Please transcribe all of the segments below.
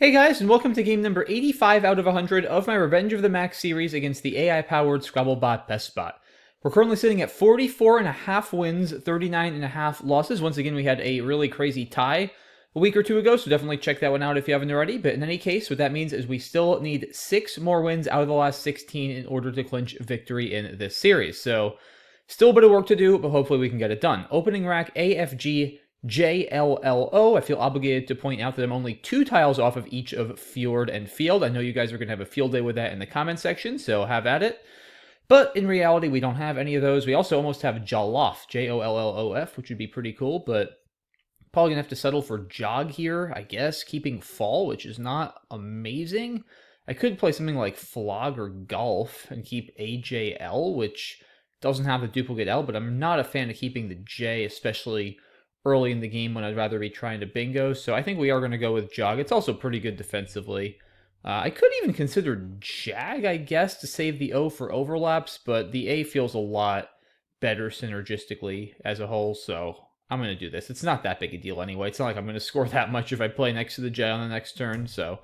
Hey guys, and welcome to game number 85 out of 100 of my Revenge of the Mack series against the AI-powered Scrabble bot BestBot. We're currently sitting at 44.5 wins, 39.5 losses. Once again, we had a really crazy tie a week or two ago, so definitely check that one out if you haven't already. But in any case, what that means is we still need 6 more wins out of the last 16 in order to clinch victory in this series. So still a bit of work to do, but hopefully we can get it done. Opening rack AFG JLLO. I feel obligated to point out that I'm only 2 tiles off of each of Fjord and Field. I know you guys are going to have a field day with that in the comment section, so have at it. But in reality, we don't have any of those. We also almost have Jollof, Jollof, which would be pretty cool, but probably going to have to settle for Jog here, I guess, keeping Fall, which is not amazing. I could play something like Flog or Golf and keep AJL, which doesn't have the duplicate L, but I'm not a fan of keeping the J, especially early in the game when I'd rather be trying to bingo. So I think we are going to go with Jog. It's also pretty good defensively. I could even consider Jag, I guess, to save the O for overlaps, but the A feels a lot better synergistically as a whole, so I'm going to do this. It's not that big a deal anyway. It's not like I'm going to score that much if I play next to the J on the next turn, so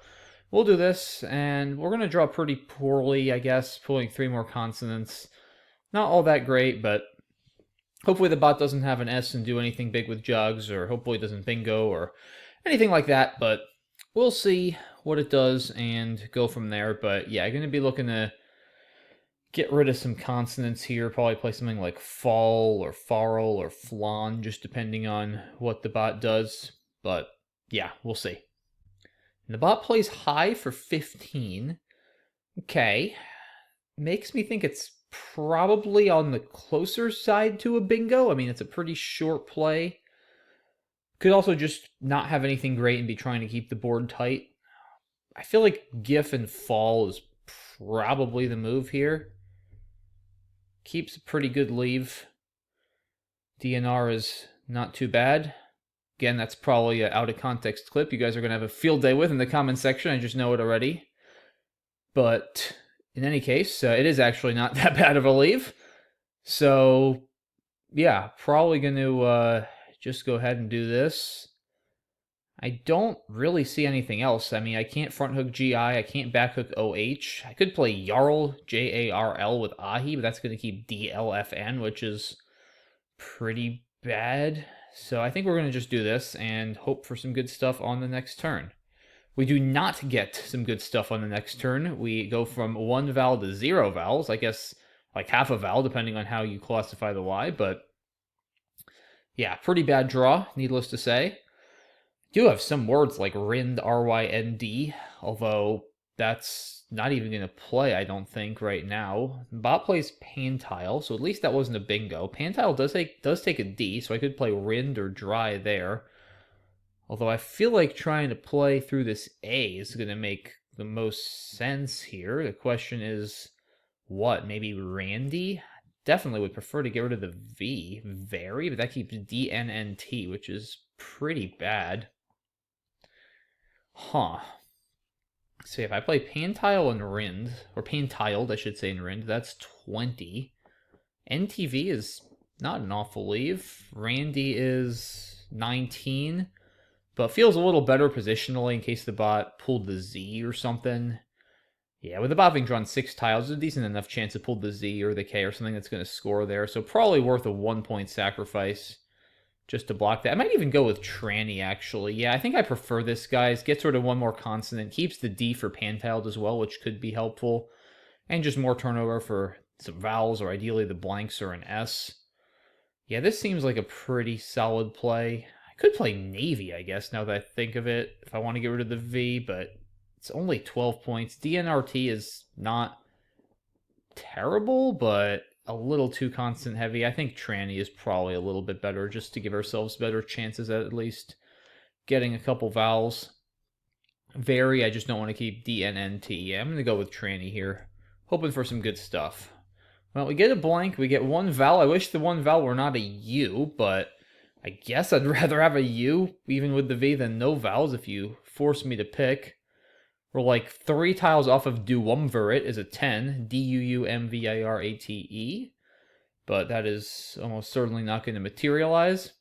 we'll do this, and we're going to draw pretty poorly, I guess, pulling 3 more consonants. Not all that great, but hopefully the bot doesn't have an S and do anything big with jugs, or hopefully it doesn't bingo or anything like that, but we'll see what it does and go from there. But yeah, I'm going to be looking to get rid of some consonants here, probably play something like fall or farl or flan, just depending on what the bot does. But yeah, we'll see. And the bot plays high for 15. Okay. Makes me think it's probably on the closer side to a bingo. I mean, it's a pretty short play. Could also just not have anything great and be trying to keep the board tight. I feel like GIF and fall is probably the move here. Keeps a pretty good leave. DNR is not too bad. Again, that's probably an out of context clip you guys are going to have a field day with in the comment section. I just know it already. But in any case, it is actually not that bad of a leave. So, yeah, probably going to just go ahead and do this. I don't really see anything else. I mean, I can't front hook GI. I can't back hook OH. I could play Jarl, Jarl with Ahi, but that's going to keep DLFN, which is pretty bad. So I think we're going to just do this and hope for some good stuff on the next turn. We do not get some good stuff on the next turn. We go from 1 vowel to 0 vowels. I guess like half a vowel, depending on how you classify the Y. But yeah, pretty bad draw, needless to say. Do have some words like Rind, RYND, although that's not even going to play, I don't think, right now. Bot plays Pantile, so at least that wasn't a bingo. Pantile does take a D, so I could play Rind or Dry there. Although I feel like trying to play through this A is going to make the most sense here. The question is, what? Maybe Randy? Definitely would prefer to get rid of the V. Very, but that keeps DNNT, which is pretty bad. Huh. So if I play Pantile and Rind, or Pantiled, I should say, in Rind, that's 20. NTV is not an awful leave. Randy is 19, but feels a little better positionally in case the bot pulled the Z or something. Yeah, with the bot having drawn 6 tiles, there's a decent enough chance to pull the Z or the K or something that's going to score there, so probably worth a 1-point sacrifice just to block that. I might even go with Tranny, actually. Yeah, I think I prefer this, guys. Gets rid of 1 more consonant. Keeps the D for Pantiled as well, which could be helpful. And just more turnover for some vowels, or ideally the blanks or an S. Yeah, this seems like a pretty solid play. I could play Navy, I guess, now that I think of it, if I want to get rid of the V, but it's only 12 points. DNRT is not terrible, but a little too constant heavy. I think Tranny is probably a little bit better just to give ourselves better chances at least getting a couple vowels. Very, I just don't want to keep DNNT. Yeah, I'm going to go with Tranny here. Hoping for some good stuff. Well, we get a blank. We get 1 vowel. I wish the 1 vowel were not a U, but I guess I'd rather have a U, even with the V, than no vowels if you force me to pick. We're like 3 tiles off of Duumvirate is a 10, Duumvirate, but that is almost certainly not going to materialize.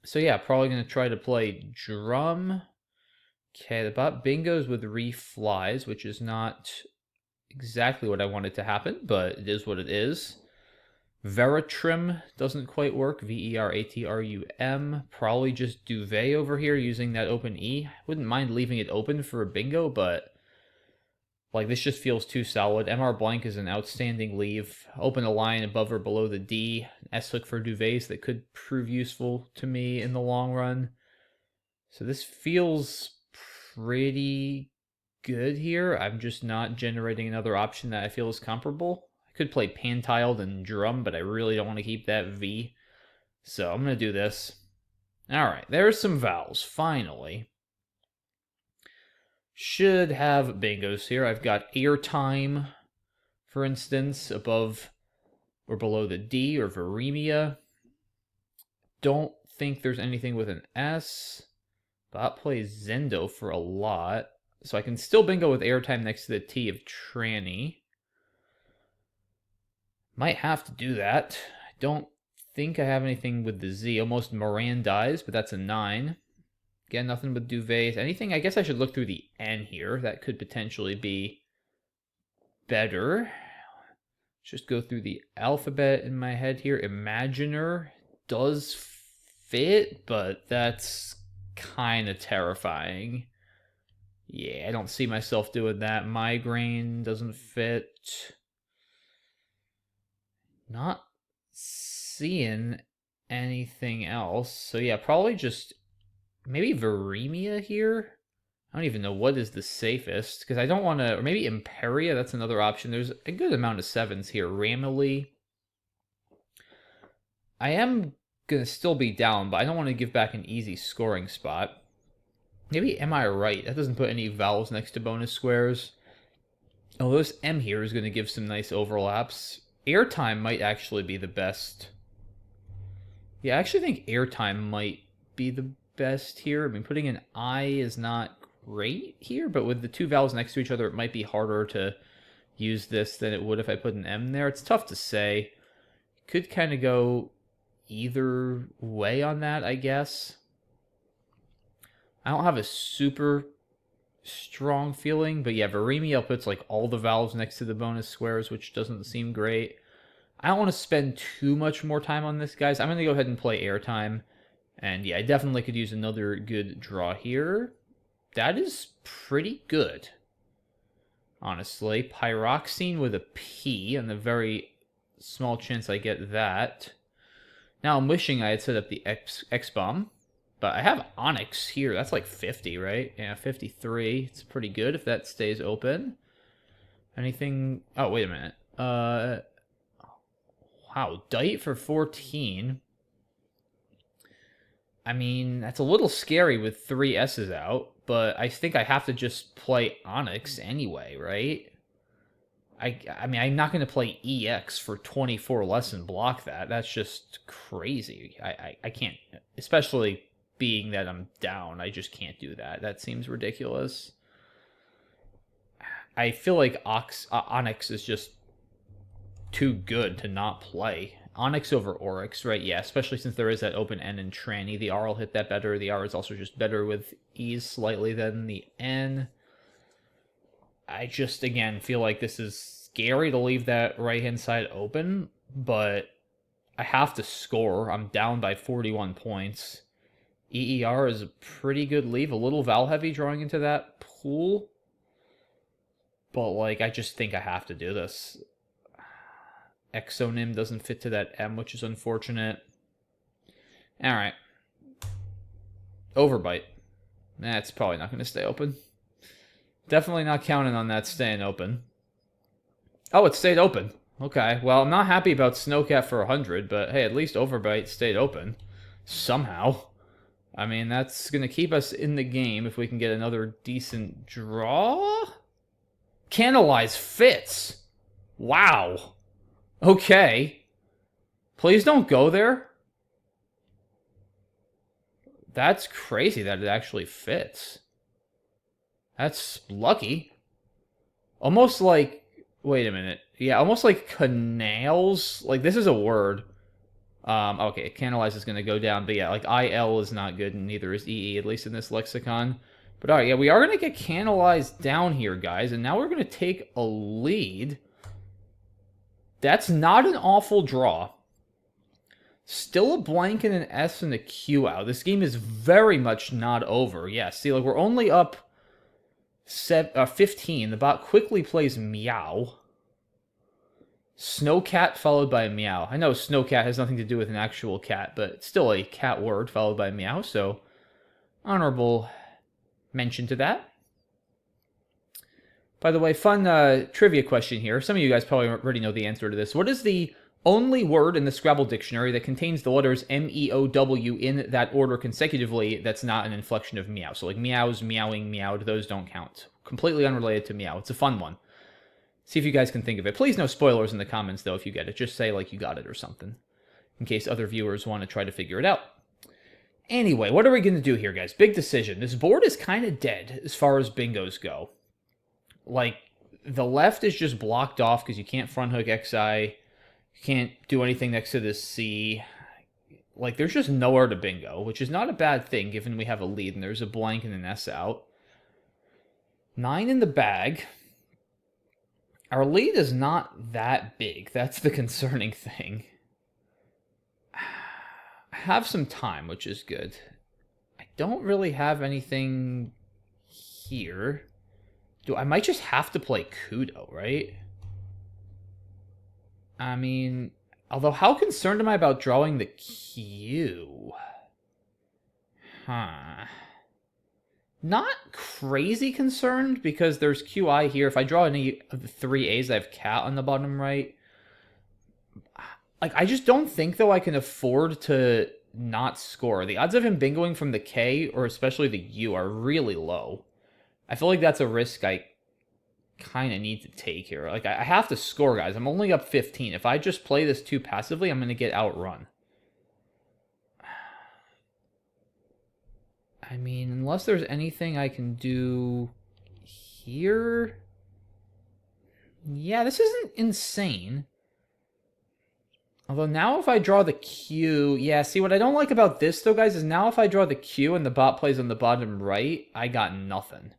So yeah, probably going to try to play Drum. Okay, the bot bingos with reflies, which is not exactly what I wanted to happen, but it is what it is. Veratrum doesn't quite work. Veratrum. Probably just Duvet over here using that open E. Wouldn't mind leaving it open for a bingo, but like this just feels too solid. MR blank is an outstanding leave. Open a line above or below the D. S hook for Duvets that could prove useful to me in the long run. So this feels pretty good here. I'm just not generating another option that I feel is comparable. I could play Pan-Tiled and Drum, but I really don't want to keep that V. So I'm going to do this. All right, there's some vowels, finally. Should have bingos here. I've got airtime, for instance, above or below the D, or viremia. Don't think there's anything with an S. Bot plays Zendo for a lot. So I can still bingo with airtime next to the T of tranny. Might have to do that. I don't think I have anything with the Z. Almost Mirandize, but that's a 9. Again, nothing with Duvets. Anything, I guess I should look through the N here. That could potentially be better. Just go through the alphabet in my head here. Imaginer does fit, but that's kind of terrifying. Yeah, I don't see myself doing that. Migraine doesn't fit. Not seeing anything else. So yeah, probably just maybe viremia here. I don't even know what is the safest, because I don't want to, or maybe Imperia, that's another option. There's a good amount of 7s here. Ramily. I am going to still be down, but I don't want to give back an easy scoring spot. Maybe Am I Right? That doesn't put any vowels next to bonus squares. Oh, this M here is going to give some nice overlaps. Airtime might actually be the best. Yeah, I actually think airtime might be the best here. I mean, putting an I is not great here, but with the two vowels next to each other, it might be harder to use this than it would if I put an M there. It's tough to say. Could kind of go either way on that, I guess. I don't have a super strong feeling, but yeah, viremia puts like all the vowels next to the bonus squares, which doesn't seem great. I don't want to spend too much more time on this, guys. I'm going to go ahead and play airtime. And yeah, I definitely could use another good draw here. That is pretty good, honestly. Pyroxene with a P, and a very small chance I get that. Now I'm wishing I had set up the X-Bomb, but I have Onyx here. That's like 50, right? Yeah, 53. It's pretty good if that stays open. Anything... Oh, wait a minute. Wow, Dite for 14. I mean, that's a little scary with 3 S's out, but I think I have to just play Onyx anyway, right? I mean, I'm not going to play EX for 24 less and block that. That's just crazy. I can't, especially being that I'm down, I just can't do that. That seems ridiculous. I feel like Onyx is just too good to not play. Onyx over Oryx, right? Yeah, especially since there is that open N and tranny. The R will hit that better. The R is also just better with E's slightly than the N. I just, again, feel like this is scary to leave that right-hand side open, but I have to score. I'm down by 41 points. EER is a pretty good leave. A little vowel-heavy drawing into that pool, but, like, I just think I have to do this. Exonym doesn't fit to that M, which is unfortunate. All right. Overbite. That's probably not going to stay open. Definitely not counting on that staying open. Oh, it stayed open. Okay, well, I'm not happy about Snowcat for 100, but hey, at least Overbite stayed open. Somehow. I mean, that's going to keep us in the game if we can get another decent draw. Canalize fits. Wow. Okay. Please don't go there. That's crazy that it actually fits. That's lucky. Almost like... Wait a minute. Yeah, almost like canals. Like, this is a word. Okay, canalize is going to go down. But yeah, like, IL is not good, and neither is EE, at least in this lexicon. But all right, yeah, we are going to get canalized down here, guys. And now we're going to take a lead. That's not an awful draw. Still a blank and an S and a Q out. This game is very much not over. Yeah, see, like, we're only up 15. The bot quickly plays Meow. Snowcat followed by Meow. I know Snowcat has nothing to do with an actual cat, but it's still a cat word followed by Meow, so honorable mention to that. By the way, fun trivia question here. Some of you guys probably already know the answer to this. What is the only word in the Scrabble dictionary that contains the letters M-E-O-W in that order consecutively that's not an inflection of meow? So like meows, meowing, meowed, those don't count. Completely unrelated to meow. It's a fun one. See if you guys can think of it. Please no spoilers in the comments, though, if you get it. Just say, like, you got it or something, in case other viewers want to try to figure it out. Anyway, what are we going to do here, guys? Big decision. This board is kind of dead as far as bingos go. Like, the left is just blocked off because you can't front hook XI. You can't do anything next to this C. Like, there's just nowhere to bingo, which is not a bad thing given we have a lead and there's a blank and an S out. 9 in the bag. Our lead is not that big. That's the concerning thing. I have some time, which is good. I don't really have anything here. I might just have to play Kudo, right? I mean, although how concerned am I about drawing the Q? Huh. Not crazy concerned, because there's QI here. If I draw any of the 3 A's, I have cat on the bottom right. Like, I just don't think, though, I can afford to not score. The odds of him bingoing from the K, or especially the U, are really low. I feel like that's a risk I kind of need to take here. Like, I have to score, guys. I'm only up 15. If I just play this too passively, I'm going to get outrun. I mean, unless there's anything I can do here. Yeah, this isn't insane. Although now if I draw the Q... Yeah, see, what I don't like about this, though, guys, is now if I draw the Q and the bot plays on the bottom right, I got nothing.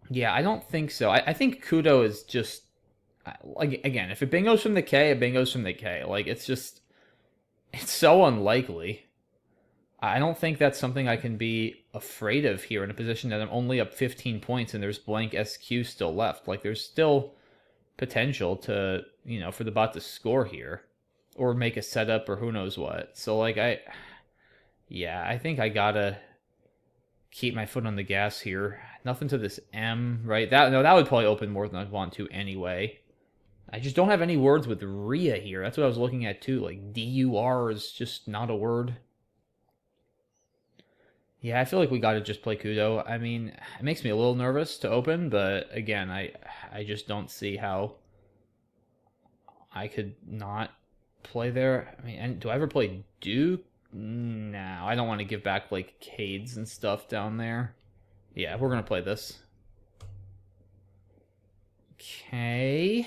Yeah, I don't think so. I think Kudo is just... Like, again, if it bingos from the K, it bingos from the K. Like, it's just... It's so unlikely. I don't think that's something I can be afraid of here in a position that I'm only up 15 points and there's blank SQ still left. Like, there's still potential to, you know, for the bot to score here. Or make a setup or who knows what. So, like, yeah, I think I gotta keep my foot on the gas here. Nothing to this M, right? That would probably open more than I'd want to anyway. I just don't have any words with Rhea here. That's what I was looking at, too. Like, D-U-R is just not a word. Yeah, I feel like we got to just play Kudo. I mean, it makes me a little nervous to open, but again, I just don't see how I could not play there. I mean, and do I ever play Duke? No, I don't want to give back, like, Cades and stuff down there. Yeah, we're going to play this. Okay.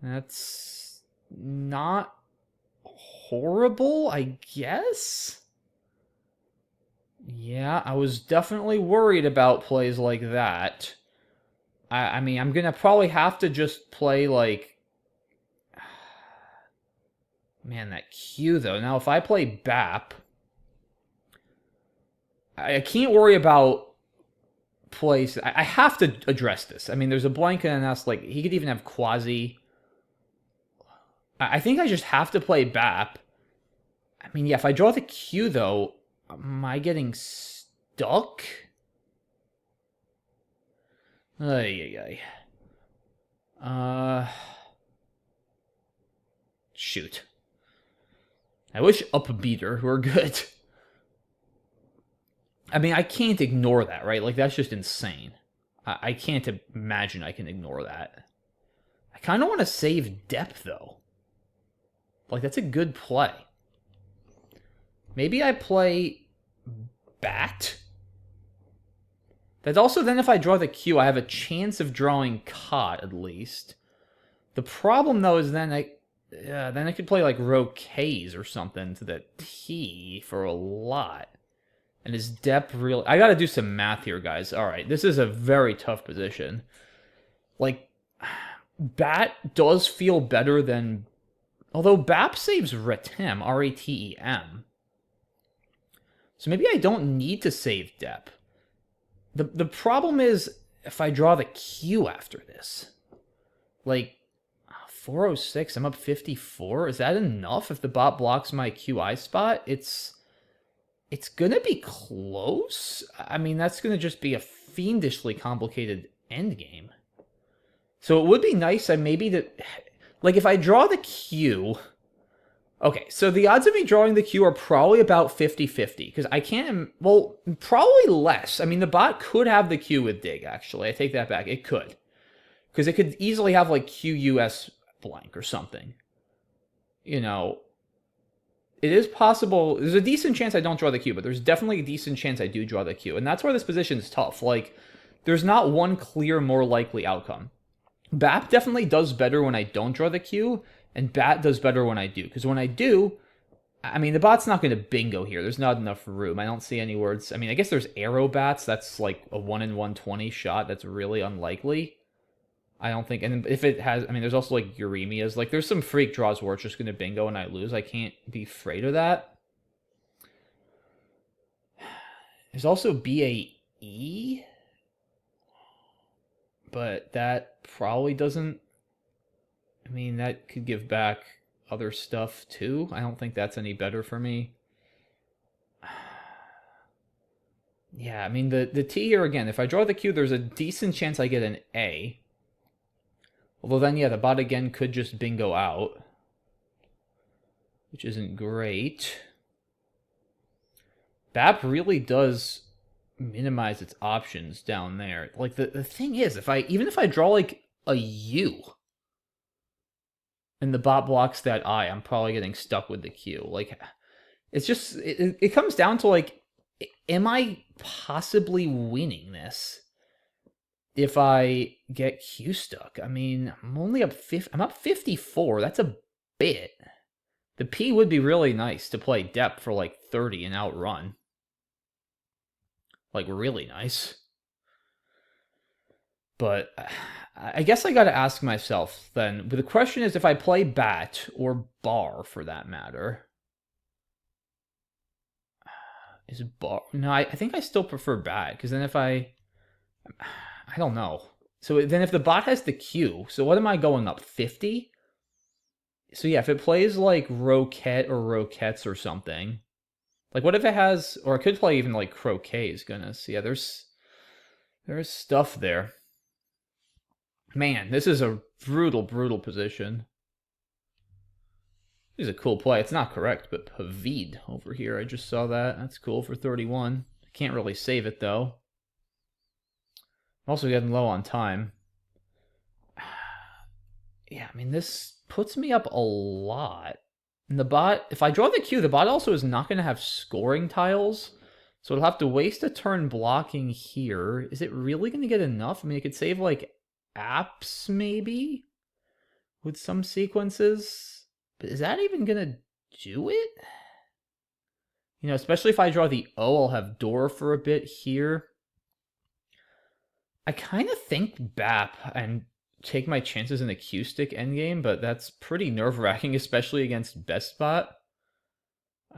That's not horrible, I guess? Yeah, I was definitely worried about plays like that. I mean, I'm going to probably have to just play, like... Man, that Q, though. Now, if I play BAP... I can't worry about plays... I have to address this. I mean, there's a blank and an S. Like, he could even have Quasi. I think I just have to play BAP. I mean, yeah, if I draw the Q, though... Am I getting stuck? Ay. Shoot. I wish upbeater were good. I mean, I can't ignore that, right? Like, that's just insane. I can't imagine I can ignore that. I kind of want to save depth, though. Like, that's a good play. Maybe I play Bat? That's also then if I draw the Q, I have a chance of drawing Cot, at least. The problem, though, is then I could play, like, Row K's or something to the T for a lot. And is depth real? I gotta do some math here, guys. All right, this is a very tough position. Like, Bat does feel better than... Although Bap saves Retem, R-A-T-E-M. So maybe I don't need to save Dep. The problem is if I draw the Q after this. Like, 406, I'm up 54. Is that enough if the bot blocks my QI spot? It's gonna be close. I mean, that's gonna just be a fiendishly complicated endgame. So it would be nice, like, if I draw the Q... Okay, so the odds of me drawing the Q are probably about 50-50, because I can't... Well, probably less. I mean, the bot could have the Q with Dig, actually. I take that back. It could. Because it could easily have, like, QUS blank or something. You know, it is possible... There's a decent chance I don't draw the Q, but there's definitely a decent chance I do draw the Q. And that's where this position is tough. Like, there's not one clear, more likely outcome. BAP definitely does better when I don't draw the Q, and BAT does better when I do. Because when I do, I mean, the bot's not going to bingo here. There's not enough room. I don't see any words. I mean, I guess there's arrow bats. That's like a 1 in 120 shot. That's really unlikely. I don't think... And if it has... I mean, there's also like Uremias. Like, there's some freak draws where it's just going to bingo and I lose. I can't be afraid of that. There's also BAE. But that probably doesn't... I mean, that could give back other stuff too. I don't think that's any better for me. Yeah, I mean, the T here, again, if I draw the Q, there's a decent chance I get an A. Although then, yeah, the bot again could just bingo out, which isn't great. BAP really does minimize its options down there. Like, the thing is, even if I draw, like, a U, and the bot blocks that I, I'm probably getting stuck with the Q. Like, it's just... It comes down to, like, am I possibly winning this if I get Q stuck? I mean, I'm only up I'm up 54. That's a bit. The P would be really nice to play depth for like 30 and outrun. Like, really nice. But I guess I gotta ask myself then. But the question is if I play Bat or Bar for that matter. Is Bar... No, I think I still prefer Bat, because then if I don't know. So then if the bot has the Q, so what am I going up, 50? So yeah, if it plays like Roquette or Roquettes or something, like what if it has, or it could play even like Croquet's, goodness. Yeah, there's stuff there. Man, this is a brutal, brutal position. This is a cool play. It's not correct, but Pavid over here. I just saw that. That's cool for 31. I can't really save it, though. I'm also getting low on time. Yeah, I mean, this puts me up a lot. And the bot, if I draw the Q, the bot also is not going to have scoring tiles. So it'll have to waste a turn blocking here. Is it really going to get enough? I mean, it could save, like, apps, maybe? With some sequences? But is that even going to do it? You know, especially if I draw the O, I'll have Door for a bit here. I kind of think BAP and take my chances in a Q-stick endgame, but that's pretty nerve-wracking, especially against BestBot.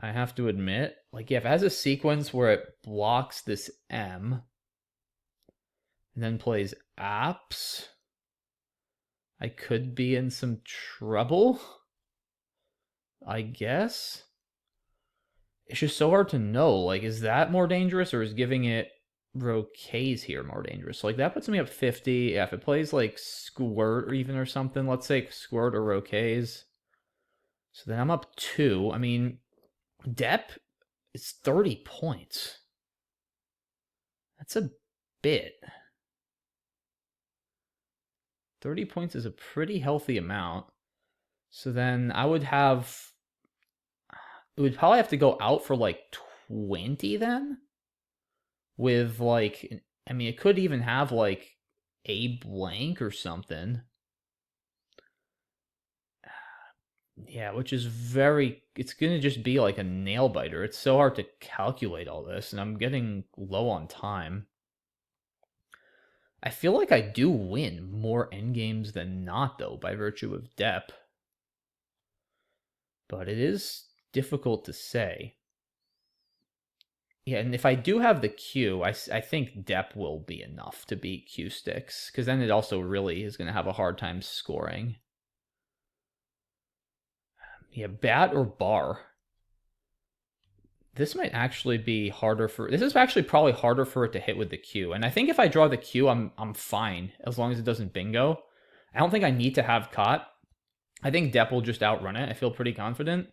I have to admit. Like, yeah, if it has a sequence where it blocks this M, and then plays apps, I could be in some trouble, I guess. It's just so hard to know. Like, is that more dangerous, or is giving it Roquets here more dangerous? So, like, that puts me up 50. Yeah, if it plays, like, Squirt or even or something, let's say Squirt or Roquets. So then I'm up 2. I mean, Dep is 30 points. That's a bit. 30 points is a pretty healthy amount. So then I would have... It would probably have to go out for, like, 20 then? With, like... I mean, it could even have, like, a blank or something. Yeah, which is it's gonna just be like a nail biter. It's so hard to calculate all this, and I'm getting low on time. I feel like I do win more endgames than not, though, by virtue of depth. But it is difficult to say. Yeah, and if I do have the Q, I think depth will be enough to beat Q sticks, because then it also really is going to have a hard time scoring. Yeah, bat or bar. This might actually be harder for... This is actually probably harder for it to hit with the Q. And I think if I draw the Q, I'm fine, as long as it doesn't bingo. I don't think I need to have caught. I think depth will just outrun it. I feel pretty confident.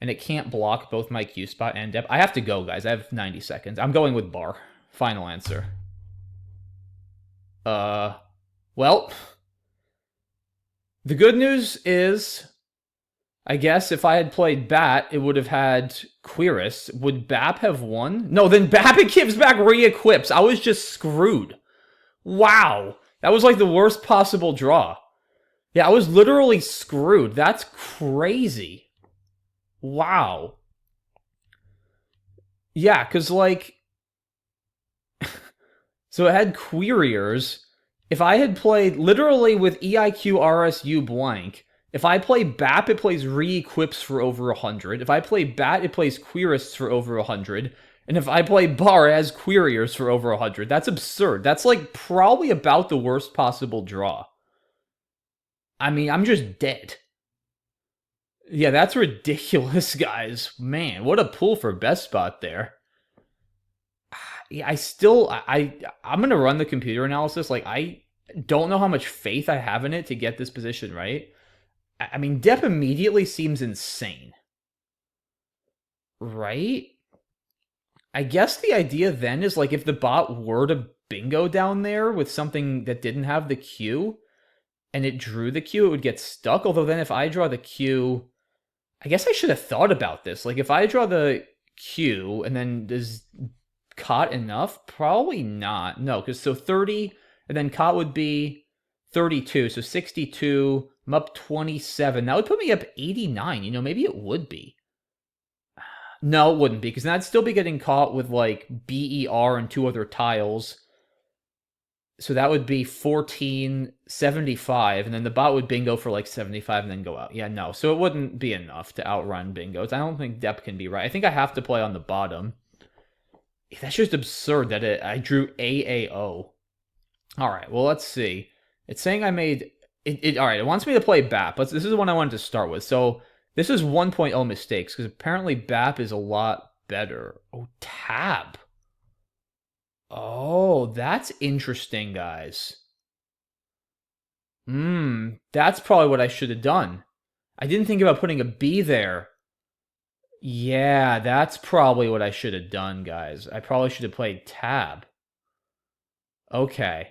And it can't block both my Q spot and depth. I have to go, guys. I have 90 seconds. I'm going with bar. Final answer. Well, the good news is, I guess if I had played bat, it would have had Quirus. Would Bap have won? No, then Bap it gives back re-equips. I was just screwed. Wow. That was like the worst possible draw. Yeah, I was literally screwed. That's crazy. Wow. Yeah, because like... So it had Queriers. If I had played literally with EIQ RSU blank, if I play BAP, it plays re-equips for over 100. If I play BAT, it plays Querists for over 100. And if I play Bar, it has Queriers for over 100. That's absurd. That's like probably about the worst possible draw. I mean, I'm just dead. Yeah, that's ridiculous, guys. Man, what a pull for BestBot there. I'm gonna run the computer analysis. Like, I don't know how much faith I have in it to get this position right. I mean, Dep immediately seems insane. Right? I guess the idea then is, like, if the bot were to bingo down there with something that didn't have the Q, and it drew the Q, it would get stuck. Although then if I draw the Q... I guess I should have thought about this. Like, if I draw the Q, and then does caught enough? Probably not. No, because so 30, and then caught would be 32. So 62, I'm up 27. That would put me up 89. You know, maybe it would be. No, it wouldn't be, because then I'd still be getting caught with, like, BER and 2 other tiles. So that would be 14, 75, and then the bot would bingo for, like, 75 and then go out. Yeah, no. So it wouldn't be enough to outrun bingos. I don't think depth can be right. I think I have to play on the bottom. That's just absurd that I drew AAO. All right, well, let's see. It's saying I made... all right, it wants me to play BAP. This is the one I wanted to start with. So this is 1.0 mistakes, because apparently BAP is a lot better. Oh, tab. Oh, that's interesting, guys. That's probably what I should have done. I didn't think about putting a B there. Yeah, that's probably what I should have done, guys. I probably should have played tab. Okay.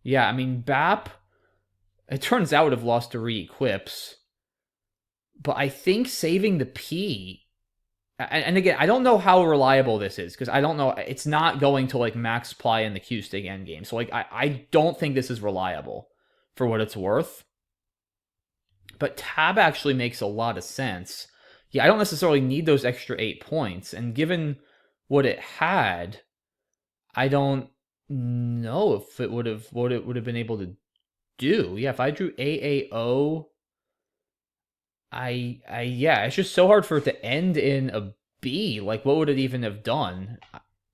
Yeah, I mean, BAP, it turns out, would have lost to re-equips. But I think saving the P... And again, I don't know how reliable this is, because I don't know. It's not going to, like, max supply in the Q-stick endgame. So, like, I don't think this is reliable for what it's worth. But tab actually makes a lot of sense. Yeah, I don't necessarily need those extra 8 points. And given what it had, I don't know if it would have been able to do. Yeah, if I drew AAO, yeah, it's just so hard for it to end in a B. Like, what would it even have done?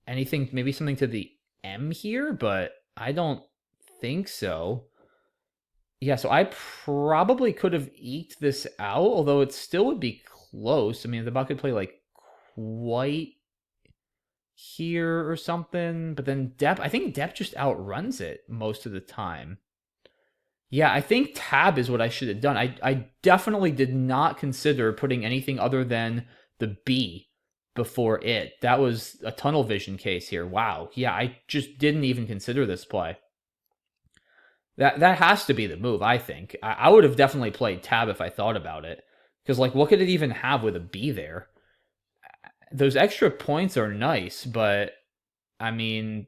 Anything, maybe something to the M here, but I don't think so. Yeah, so I probably could have eked this out, although it still would be close. I mean, the bot could play, like, quite here or something, but then I think depth just outruns it most of the time. Yeah, I think tab is what I should have done. I definitely did not consider putting anything other than the B before it. That was a tunnel vision case here. Wow. Yeah, I just didn't even consider this play. That has to be the move, I think. I would have definitely played tab if I thought about it. Because, like, what could it even have with a B there? Those extra points are nice, but, I mean,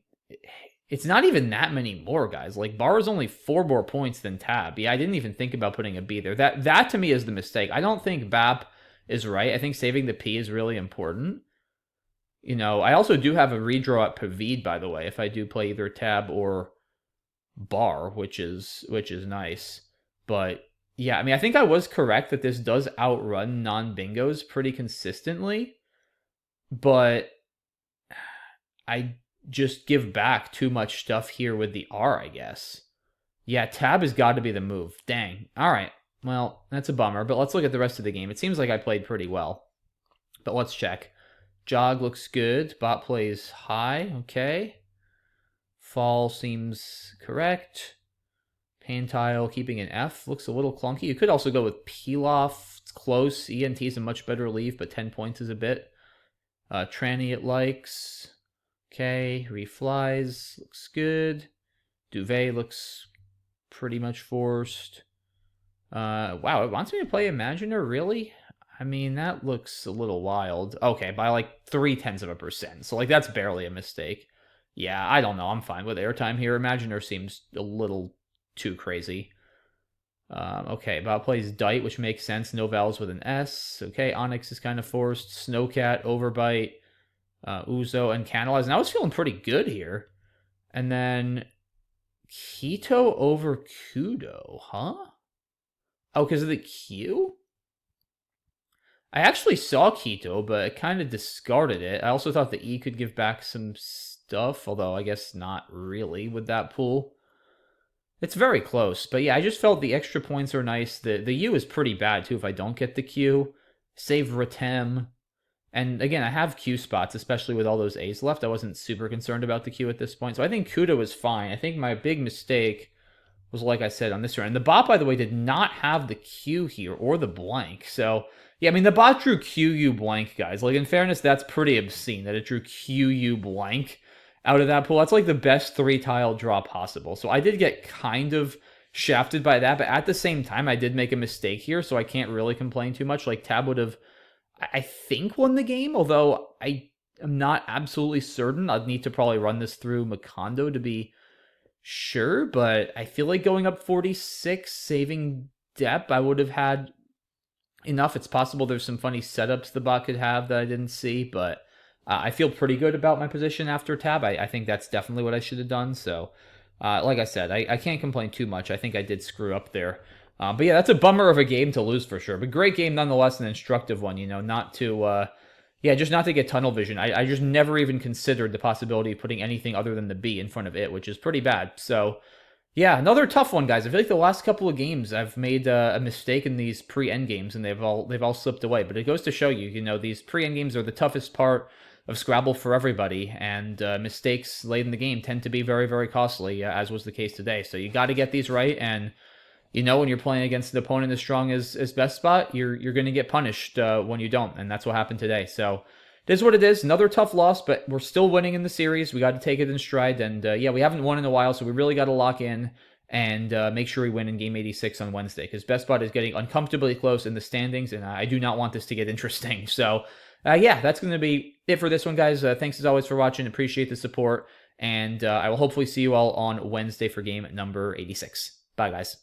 It's not even that many more, guys. Like, bar is only 4 more points than tab. Yeah, I didn't even think about putting a B there. That to me is the mistake. I don't think BAP is right. I think saving the P is really important. You know, I also do have a redraw at Pavid, by the way, if I do play either tab or bar, which is nice. But yeah, I mean, I think I was correct that this does outrun non-bingos pretty consistently, but I just give back too much stuff here with the R, I guess. Yeah, tab has got to be the move. Dang. All right. Well, that's a bummer, but let's look at the rest of the game. It seems like I played pretty well, but let's check. Jog looks good. Bot plays high. Okay. Fall seems correct. Pantile keeping an F looks a little clunky. You could also go with peel off. It's close. ENT is a much better leave, but 10 points is a bit. Tranny it likes. Okay. Reflies. Looks good. Duvet looks pretty much forced. Wow, it wants me to play Imaginer, really? I mean, that looks a little wild. Okay, by like 0.3%. So, like, that's barely a mistake. Yeah, I don't know. I'm fine with airtime here. Imaginer seems a little too crazy. Okay, Bob plays Dite, which makes sense. No vowels with an S. Okay, Onyx is kind of forced. Snowcat, Overbite, Uzo, and Canalize. And I was feeling pretty good here. And then Keto over Kudo, huh? Oh, because of the Q? I actually saw Keto, but I kind of discarded it. I also thought the E could give back some stuff, although I guess not really with that pool. It's very close, but yeah, I just felt the extra points are nice. The U is pretty bad, too, if I don't get the Q. Save Ratem. And again, I have Q spots, especially with all those A's left. I wasn't super concerned about the Q at this point, so I think Kudo is fine. I think my big mistake was, like I said, on this turn. And the bot, by the way, did not have the Q here or the blank. So, yeah, I mean, the bot drew QU blank, guys. Like, in fairness, that's pretty obscene that it drew QU blank out of that pool. That's like the best 3-tile draw possible. So I did get kind of shafted by that, but at the same time, I did make a mistake here, so I can't really complain too much. Like, Tab would have, I think, won the game, although I am not absolutely certain. I'd need to probably run this through Macondo to be sure, but I feel like going up 46, saving depth, I would have had enough. It's possible there's some funny setups the bot could have that I didn't see, but I feel pretty good about my position after tab. I think that's definitely what I should have done. So, like I said, I can't complain too much. I think I did screw up there. But yeah, that's a bummer of a game to lose for sure. But great game nonetheless, an instructive one, you know, not to, just not to get tunnel vision. I just never even considered the possibility of putting anything other than the B in front of it, which is pretty bad. So, yeah, another tough one, guys. I feel like the last couple of games I've made a mistake in these pre-end games, and they've all slipped away. But it goes to show you, you know, these pre-end games are the toughest part of Scrabble for everybody, and mistakes late in the game tend to be very, very costly, as was the case today. So you got to get these right, and you know when you're playing against an opponent as strong as BestBot, you're going to get punished when you don't, and that's what happened today. So it is what it is. Another tough loss, but we're still winning in the series. We got to take it in stride, and yeah, we haven't won in a while, so we really got to lock in and make sure we win in Game 86 on Wednesday, because BestBot is getting uncomfortably close in the standings, and I do not want this to get interesting. So, yeah, that's going to be it for this one, guys. Thanks as always for watching. Appreciate the support, and I will hopefully see you all on Wednesday for game number 86. Bye, guys.